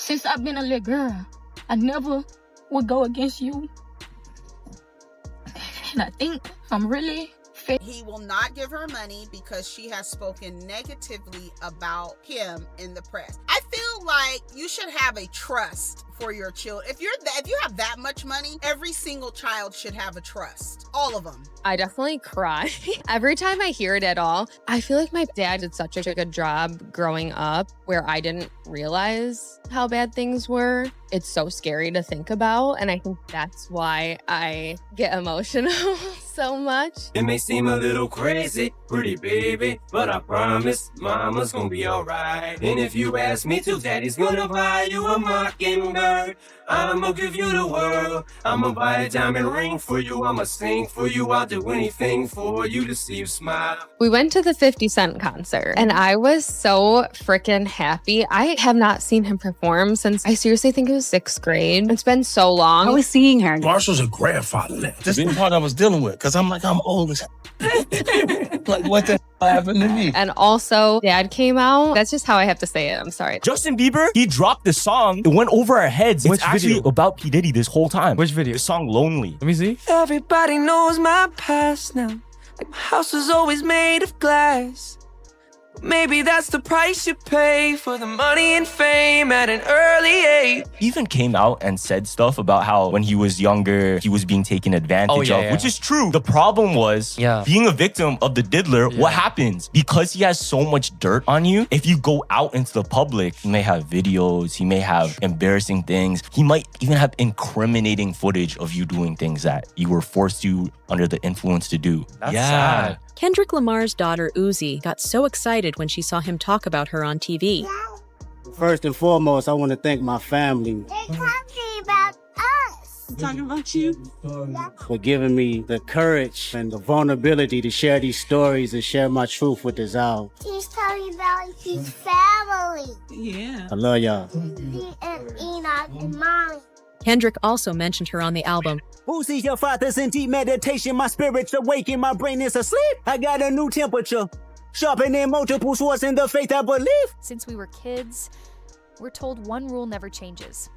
Since I've been a little girl, I never would go against you. And I think I'm really fit. He will not give her money because she has spoken negatively about him in the press. I feel like you should have a trust for your children. If you have that much money, every single child should have a trust. All of them. I definitely cry every time I hear it at all. I feel like my dad did such a good job growing up where I didn't realize how bad things were. It's so scary to think about. And I think that's why I get emotional so much. It may seem a little crazy, pretty baby, but I promise mama's gonna be alright. And if you ask me to, daddy's gonna buy you a mockingbird. I'ma give you the world. I'ma buy a diamond ring for you. I'ma sing for you. I'll do anything for you to see you smile. We went to the 50 Cent concert and I was so freaking happy. I have not seen him perform since I seriously think it was 6th grade. It's been so long. I was seeing her. Marshall's a grandfather now. This is the part I was dealing with because I'm old as like, what the happened to me? And also, Dad came out. That's just how I have to say it. I'm sorry. Justin Bieber, he dropped the song. It went over our heads. Which it's actually video? about P. Diddy this whole time. Which video? The song Lonely. Let me see. Everybody knows my past now. Like my house was always made of glass. Maybe that's the price you pay for the money and fame at an early age. He even came out and said stuff about how when he was younger, he was being taken advantage of, which is true. The problem was being a victim of the diddler. What happens? Because he has so much dirt on you, if you go out into the public, he may have videos, he may have embarrassing things. He might even have incriminating footage of you doing things that you were forced to under the influence to do. That's sad. Kendrick Lamar's daughter, Uzi, got so excited when she saw him talk about her on TV. First and foremost, I want to thank my family. They're talking about us. I'm talking about you. For giving me the courage and the vulnerability to share these stories and share my truth with this out. He's talking about his family. Yeah. I love y'all. He and Enoch and Mommy. Kendrick also mentioned her on the album. Who sees your fathers in deep meditation? My spirit's awakened, my brain is asleep. I got a new temperature, sharpening multiple swords in the faith I believe. Since we were kids, we're told one rule never changes.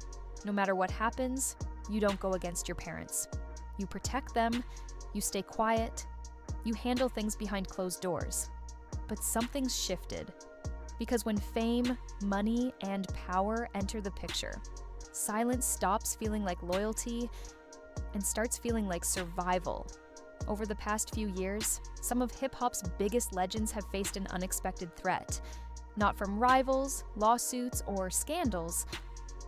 No matter what happens, you don't go against your parents. You protect them, you stay quiet, you handle things behind closed doors. But something's shifted. Because when fame, money, and power enter the picture, silence stops feeling like loyalty and starts feeling like survival. Over the past few years, some of hip-hop's biggest legends have faced an unexpected threat. Not from rivals, lawsuits, or scandals,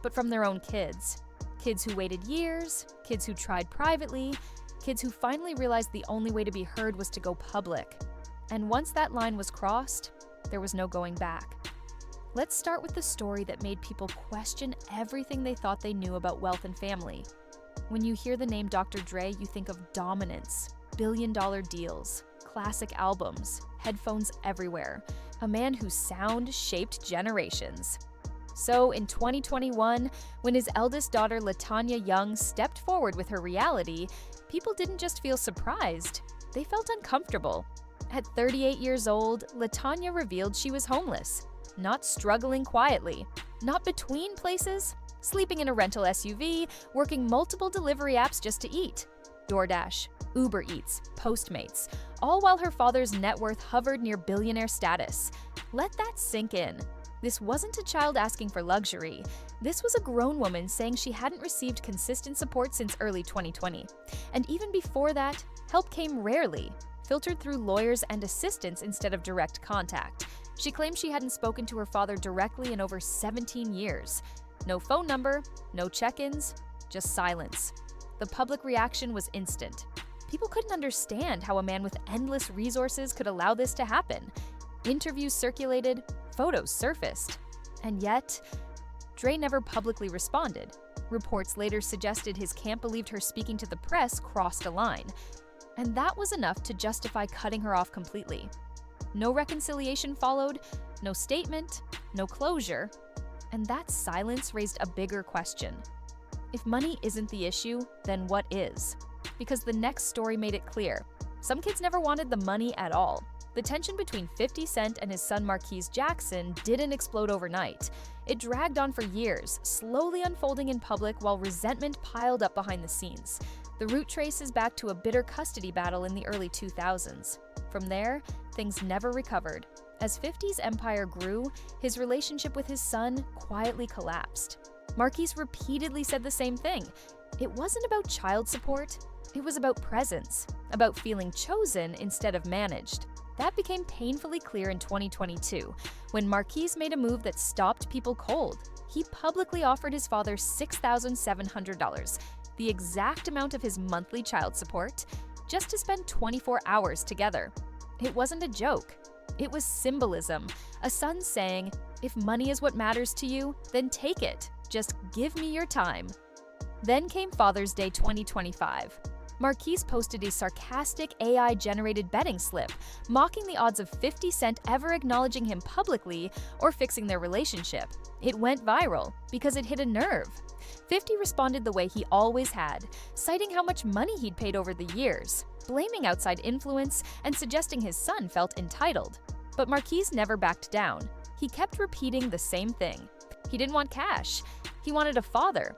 but from their own kids. Kids who waited years, kids who tried privately, kids who finally realized the only way to be heard was to go public. And once that line was crossed, there was no going back. Let's start with the story that made people question everything they thought they knew about wealth and family. When you hear the name Dr. Dre, you think of dominance, billion-dollar deals, classic albums, headphones everywhere, a man whose sound shaped generations. So in 2021, when his eldest daughter LaTanya Young stepped forward with her reality, people didn't just feel surprised, they felt uncomfortable. At 38 years old, LaTanya revealed she was homeless, not struggling quietly, not between places, sleeping in a rental SUV, working multiple delivery apps just to eat. DoorDash, Uber Eats, Postmates, all while her father's net worth hovered near billionaire status. Let that sink in. This wasn't a child asking for luxury. This was a grown woman saying she hadn't received consistent support since early 2020. And even before that, help came rarely, filtered through lawyers and assistants instead of direct contact. She claimed she hadn't spoken to her father directly in over 17 years. No phone number, no check-ins, just silence. The public reaction was instant. People couldn't understand how a man with endless resources could allow this to happen. Interviews circulated, photos surfaced. And yet, Dre never publicly responded. Reports later suggested his camp believed her speaking to the press crossed a line. And that was enough to justify cutting her off completely. No reconciliation followed, no statement, no closure. And that silence raised a bigger question. If money isn't the issue, then what is? Because the next story made it clear. Some kids never wanted the money at all. The tension between 50 Cent and his son Marquise Jackson didn't explode overnight. It dragged on for years, slowly unfolding in public while resentment piled up behind the scenes. The route traces back to a bitter custody battle in the early 2000s. From there, things never recovered. As 50's empire grew, his relationship with his son quietly collapsed. Marquise repeatedly said the same thing. It wasn't about child support, it was about presence, about feeling chosen instead of managed. That became painfully clear in 2022, when Marquise made a move that stopped people cold. He publicly offered his father $6,700, the exact amount of his monthly child support, just to spend 24 hours together. It wasn't a joke. It was symbolism, a son saying, "If money is what matters to you, then take it. Just give me your time." Then came Father's Day 2025. Marquise posted a sarcastic AI-generated betting slip, mocking the odds of 50 Cent ever acknowledging him publicly or fixing their relationship. It went viral because it hit a nerve. 50 responded the way he always had, citing how much money he'd paid over the years, blaming outside influence and suggesting his son felt entitled. But Marquise never backed down. He kept repeating the same thing. He didn't want cash. He wanted a father.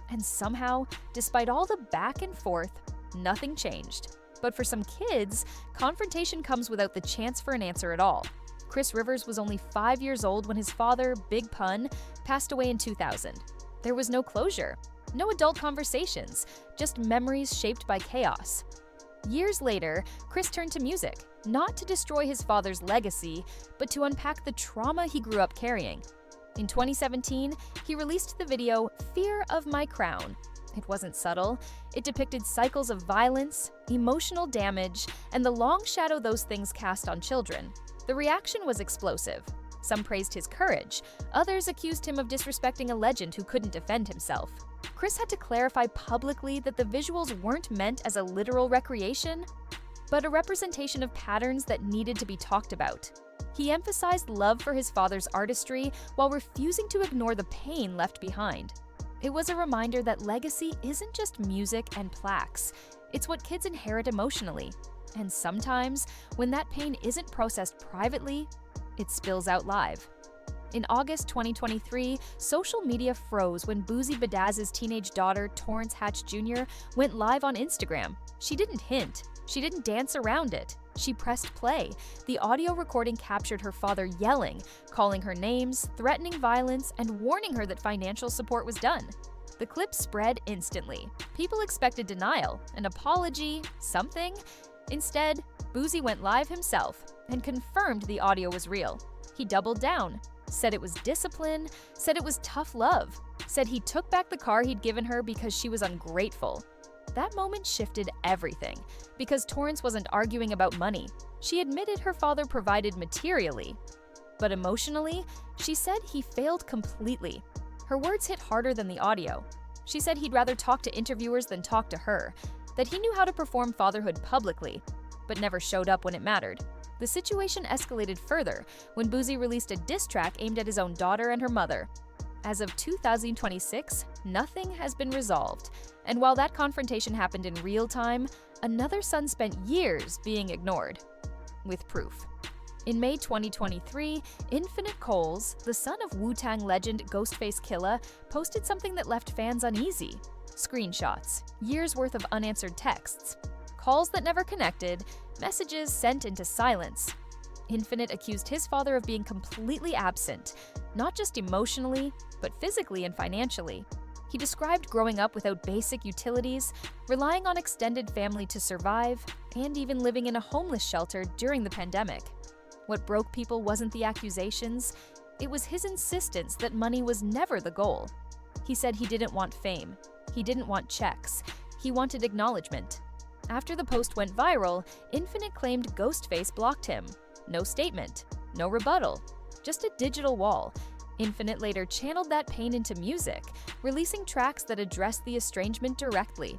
And somehow, despite all the back and forth, nothing changed. But for some kids, confrontation comes without the chance for an answer at all. Chris Rivers was only 5 years old when his father, Big Pun, passed away in 2000. There was no closure, no adult conversations, just memories shaped by chaos. Years later, Chris turned to music, not to destroy his father's legacy, but to unpack the trauma he grew up carrying. In 2017, he released the video "Fear of My Crown." It wasn't subtle. It depicted cycles of violence, emotional damage, and the long shadow those things cast on children. The reaction was explosive. Some praised his courage. Others accused him of disrespecting a legend who couldn't defend himself. Chris had to clarify publicly that the visuals weren't meant as a literal recreation, but a representation of patterns that needed to be talked about. He emphasized love for his father's artistry while refusing to ignore the pain left behind. It was a reminder that legacy isn't just music and plaques. It's what kids inherit emotionally. And sometimes, when that pain isn't processed privately, it spills out live. In August 2023, social media froze when Boozy Badazz's teenage daughter, Torrance Hatch Jr., went live on Instagram. She didn't hint. She didn't dance around it. She pressed play. The audio recording captured her father yelling, calling her names, threatening violence, and warning her that financial support was done. The clip spread instantly. People expected denial, an apology, something. Instead, Boozy went live himself and confirmed the audio was real. He doubled down, said it was discipline, said it was tough love, said he took back the car he'd given her because she was ungrateful. That moment shifted everything, because Torrance wasn't arguing about money. She admitted her father provided materially. But emotionally, she said he failed completely. Her words hit harder than the audio. She said he'd rather talk to interviewers than talk to her, that he knew how to perform fatherhood publicly, but never showed up when it mattered. The situation escalated further when Boozy released a diss track aimed at his own daughter and her mother. As of 2026, nothing has been resolved. And while that confrontation happened in real time, another son spent years being ignored. With proof. In May 2023, Infinite Coles, the son of Wu-Tang legend Ghostface Killah, posted something that left fans uneasy. Screenshots, years worth of unanswered texts, calls that never connected, messages sent into silence. Infinite accused his father of being completely absent, not just emotionally, but physically and financially. He described growing up without basic utilities, relying on extended family to survive, and even living in a homeless shelter during the pandemic. What broke people wasn't the accusations, it was his insistence that money was never the goal. He said he didn't want fame, he didn't want checks, he wanted acknowledgement. After the post went viral, Infinite claimed Ghostface blocked him. No statement, no rebuttal, just a digital wall. Infinite later channeled that pain into music, releasing tracks that addressed the estrangement directly.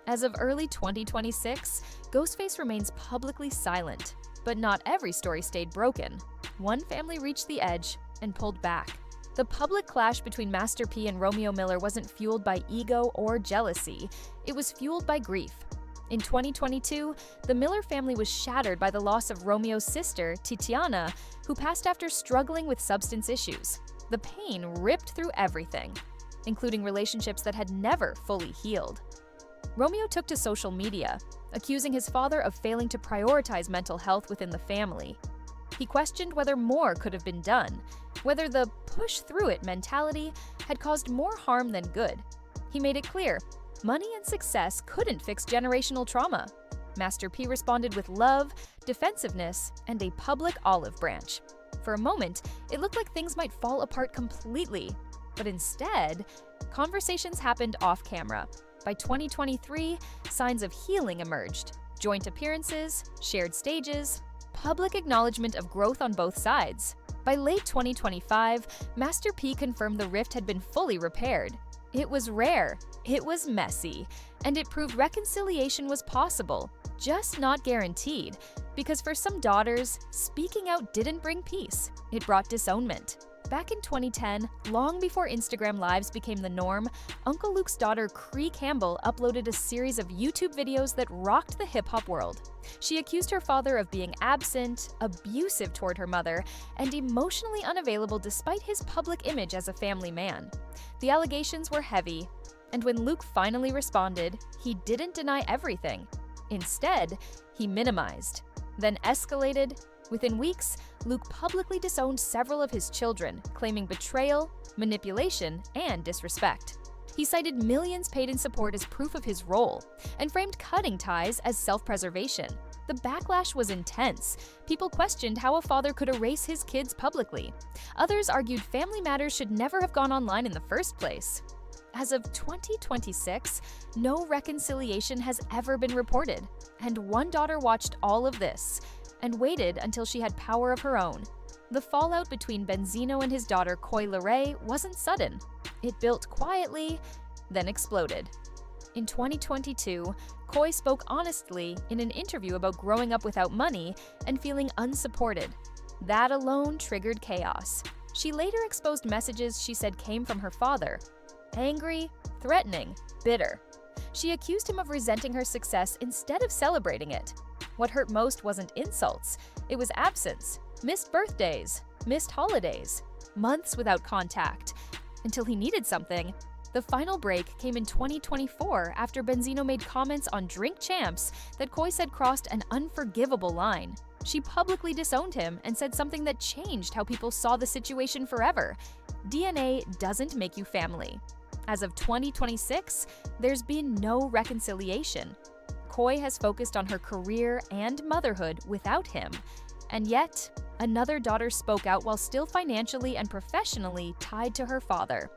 As of early 2026, Ghostface remains publicly silent, but not every story stayed broken. One family reached the edge and pulled back. The public clash between Master P and Romeo Miller wasn't fueled by ego or jealousy, it was fueled by grief. In 2022, the Miller family was shattered by the loss of Romeo's sister, Titiana, who passed after struggling with substance issues. The pain ripped through everything, including relationships that had never fully healed. Romeo took to social media, accusing his father of failing to prioritize mental health within the family. He questioned whether more could have been done, whether the push-through-it mentality had caused more harm than good. He made it clear, money and success couldn't fix generational trauma. Master P responded with love, defensiveness, and a public olive branch. For a moment, it looked like things might fall apart completely, but instead, conversations happened off-camera. By 2023, signs of healing emerged. Joint appearances, shared stages, public acknowledgement of growth on both sides. By late 2025, Master P confirmed the rift had been fully repaired. It was rare, it was messy, and it proved reconciliation was possible, just not guaranteed, because for some daughters, speaking out didn't bring peace, it brought disownment. Back in 2010, long before Instagram Lives became the norm, Uncle Luke's daughter Cree Campbell uploaded a series of YouTube videos that rocked the hip-hop world. She accused her father of being absent, abusive toward her mother, and emotionally unavailable despite his public image as a family man. The allegations were heavy, and when Luke finally responded, he didn't deny everything. Instead, he minimized, then escalated. Within weeks, Luke publicly disowned several of his children, claiming betrayal, manipulation, and disrespect. He cited millions paid in support as proof of his role, and framed cutting ties as self-preservation. The backlash was intense. People questioned how a father could erase his kids publicly. Others argued family matters should never have gone online in the first place. As of 2026, no reconciliation has ever been reported, and one daughter watched all of this and waited until she had power of her own. The fallout between Benzino and his daughter Coy Leray wasn't sudden. It built quietly, then exploded. In 2022, Coy spoke honestly in an interview about growing up without money and feeling unsupported. That alone triggered chaos. She later exposed messages she said came from her father. Angry, threatening, bitter. She accused him of resenting her success instead of celebrating it. What hurt most wasn't insults, it was absence, missed birthdays, missed holidays, months without contact, until he needed something. The final break came in 2024 after Benzino made comments on Drink Champs that Coy said crossed an unforgivable line. She publicly disowned him and said something that changed how people saw the situation forever. DNA doesn't make you family. As of 2026, there's been no reconciliation. Coy has focused on her career and motherhood without him. And yet, another daughter spoke out while still financially and professionally tied to her father.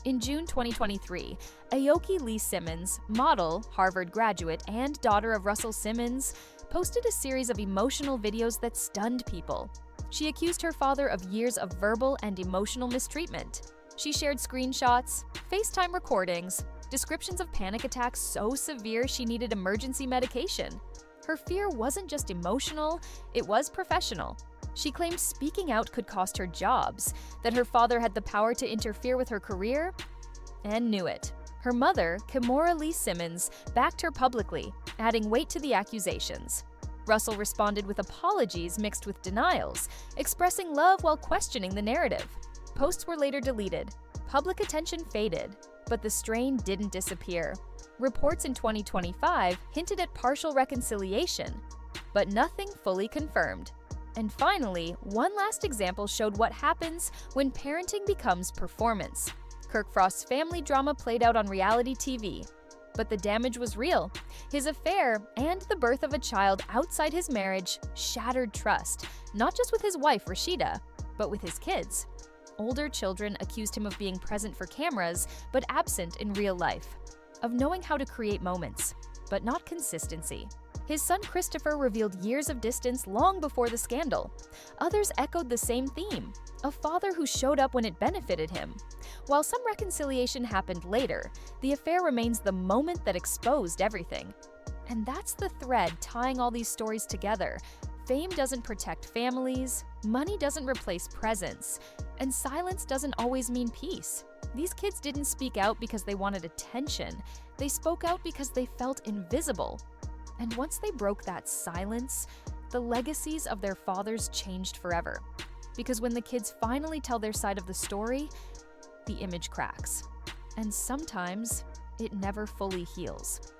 In June 2023, Aoki Lee Simmons, model, Harvard graduate, and daughter of Russell Simmons, posted a series of emotional videos that stunned people. She accused her father of years of verbal and emotional mistreatment. She shared screenshots, FaceTime recordings, descriptions of panic attacks so severe she needed emergency medication. Her fear wasn't just emotional, it was professional. She claimed speaking out could cost her jobs, that her father had the power to interfere with her career, and knew it. Her mother, Kimora Lee Simmons, backed her publicly, adding weight to the accusations. Russell responded with apologies mixed with denials, expressing love while questioning the narrative. Posts were later deleted. Public attention faded, but the strain didn't disappear. Reports in 2025 hinted at partial reconciliation, but nothing fully confirmed. And finally, one last example showed what happens when parenting becomes performance. Kirk Frost's family drama played out on reality TV, but the damage was real. His affair and the birth of a child outside his marriage shattered trust, not just with his wife Rashida, but with his kids. Older children accused him of being present for cameras, but absent in real life, of knowing how to create moments, but not consistency. His son Christopher revealed years of distance long before the scandal. Others echoed the same theme, a father who showed up when it benefited him. While some reconciliation happened later, the affair remains the moment that exposed everything. And that's the thread tying all these stories together. Fame doesn't protect families, money doesn't replace presence, and silence doesn't always mean peace. These kids didn't speak out because they wanted attention. They spoke out because they felt invisible. And once they broke that silence, the legacies of their fathers changed forever. Because when the kids finally tell their side of the story, the image cracks. And sometimes it never fully heals.